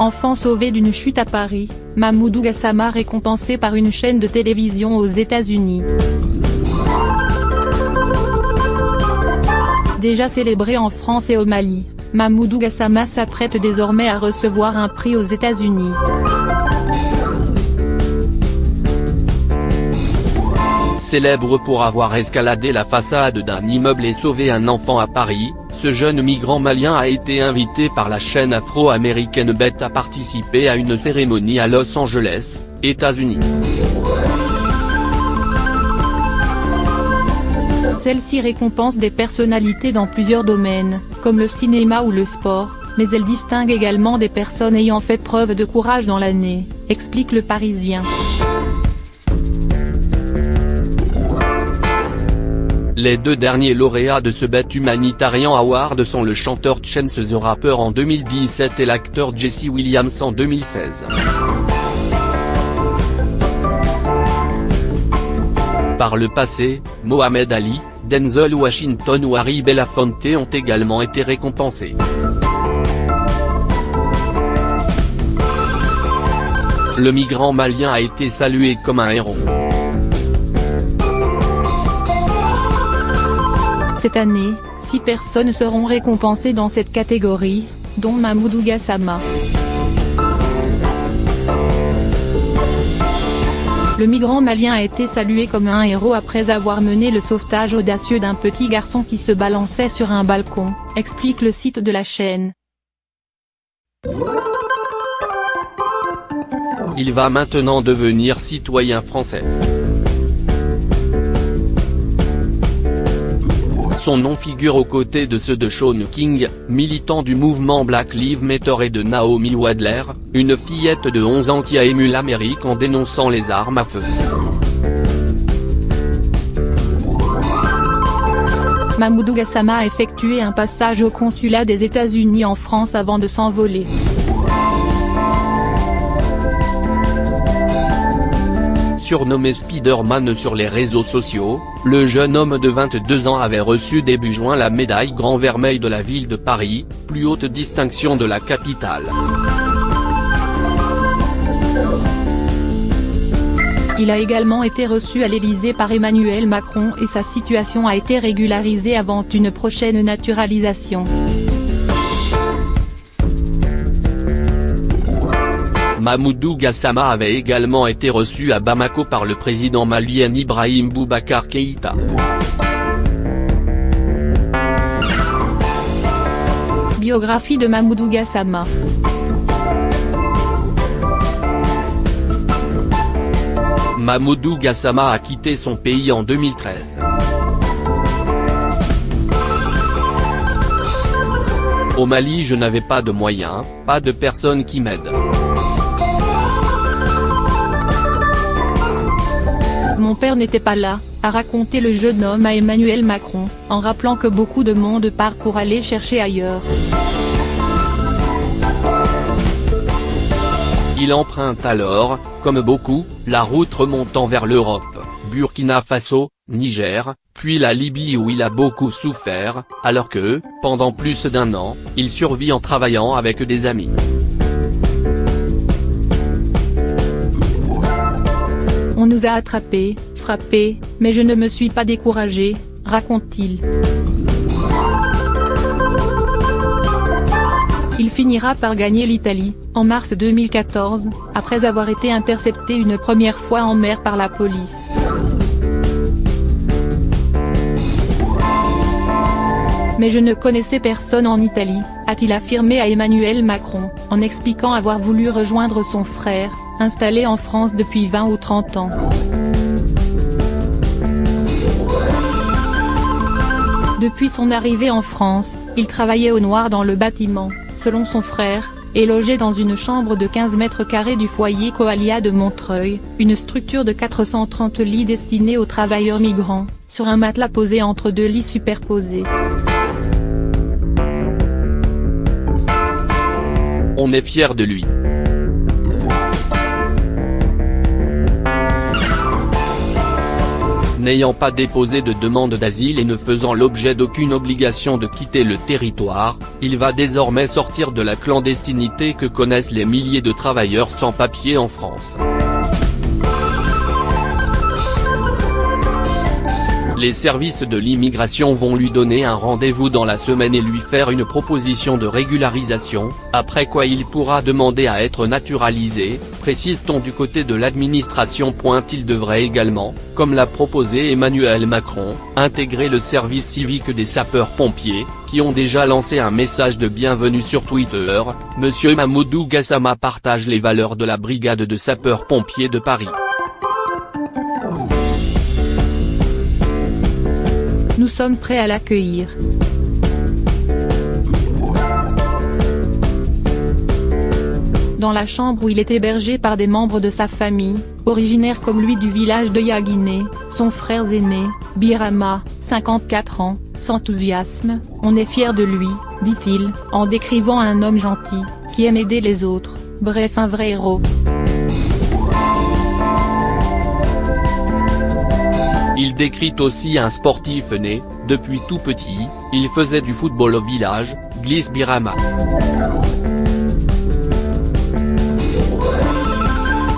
Enfant sauvé d'une chute à Paris, Mamoudou Gassama récompensé par une chaîne de télévision aux États-Unis. Déjà célébré en France et au Mali, Mamoudou Gassama s'apprête désormais à recevoir un prix aux États-Unis. Célèbre pour avoir escaladé la façade d'un immeuble et sauvé un enfant à Paris, ce jeune migrant malien a été invité par la chaîne afro-américaine BET à participer à une cérémonie à Los Angeles, États-Unis. Celle-ci récompense des personnalités dans plusieurs domaines, comme le cinéma ou le sport, mais elle distingue également des personnes ayant fait preuve de courage dans l'année, explique Le Parisien. Les deux derniers lauréats de ce BET Humanitarian Award sont le chanteur Chance the Rapper en 2017 et l'acteur Jesse Williams en 2016. Par le passé, Mohamed Ali, Denzel Washington ou Harry Belafonte ont également été récompensés. Le migrant malien a été salué comme un héros. Cette année, 6 personnes seront récompensées dans cette catégorie, dont Mamoudou Gassama. Le migrant malien a été salué comme un héros après avoir mené le sauvetage audacieux d'un petit garçon qui se balançait sur un balcon, explique le site de la chaîne. Il va maintenant devenir citoyen français. Son nom figure aux côtés de ceux de Shaun King, militant du mouvement Black Lives Matter et de Naomi Wadler, une fillette de 11 ans qui a ému l'Amérique en dénonçant les armes à feu. Mamoudou Gassama a effectué un passage au consulat des États-Unis en France avant de s'envoler. Surnommé Spider-Man sur les réseaux sociaux, le jeune homme de 22 ans avait reçu début juin la médaille Grand Vermeil de la ville de Paris, plus haute distinction de la capitale. Il a également été reçu à l'Élysée par Emmanuel Macron et sa situation a été régularisée avant une prochaine naturalisation. Mamoudou Gassama avait également été reçu à Bamako par le président malien Ibrahim Boubacar Keïta. Biographie de Mamoudou Gassama. Mamoudou Gassama a quitté son pays en 2013. Au Mali, je n'avais pas de moyens, pas de personne qui m'aide. Mon père n'était pas là, a raconté le jeune homme à Emmanuel Macron, en rappelant que beaucoup de monde part pour aller chercher ailleurs. Il emprunte alors, comme beaucoup, la route remontant vers l'Europe, Burkina Faso, Niger, puis la Libye où il a beaucoup souffert, alors que, pendant plus d'1 an, il survit en travaillant avec des amis. On nous a attrapés, frappés, mais je ne me suis pas découragé, raconte-t-il. Il finira par gagner l'Italie, en mars 2014, après avoir été intercepté une première fois en mer par la police. Mais je ne connaissais personne en Italie, a-t-il affirmé à Emmanuel Macron, en expliquant avoir voulu rejoindre son frère, installé en France depuis 20 ou 30 ans. Depuis son arrivée en France, il travaillait au noir dans le bâtiment, selon son frère, et logé dans une chambre de 15 mètres carrés du foyer Coalia de Montreuil, une structure de 430 lits destinée aux travailleurs migrants, sur un matelas posé entre 2 lits superposés. On est fiers de lui. N'ayant pas déposé de demande d'asile et ne faisant l'objet d'aucune obligation de quitter le territoire, il va désormais sortir de la clandestinité que connaissent les milliers de travailleurs sans papier en France. Les services de l'immigration vont lui donner un rendez-vous dans la semaine et lui faire une proposition de régularisation, après quoi il pourra demander à être naturalisé, précise-t-on du côté de l'administration. Il devrait également, comme l'a proposé Emmanuel Macron, intégrer le service civique des sapeurs-pompiers, qui ont déjà lancé un message de bienvenue sur Twitter. Monsieur Mamoudou Gassama partage les valeurs de la brigade de sapeurs-pompiers de Paris. Nous sommes prêts à l'accueillir. Dans la chambre où il est hébergé par des membres de sa famille, originaire comme lui du village de Yaguiné, son frère aîné, Birama, 54 ans, s'enthousiasme, on est fier de lui, dit-il, en décrivant un homme gentil, qui aime aider les autres, bref un vrai héros. Il décrit aussi un sportif né, depuis tout petit, il faisait du football au village, glisse Birama.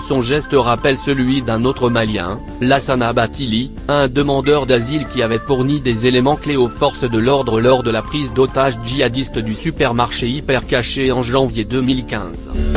Son geste rappelle celui d'un autre Malien, Lassana Batili, un demandeur d'asile qui avait fourni des éléments clés aux forces de l'ordre lors de la prise d'otages djihadistes du supermarché hyper caché en janvier 2015.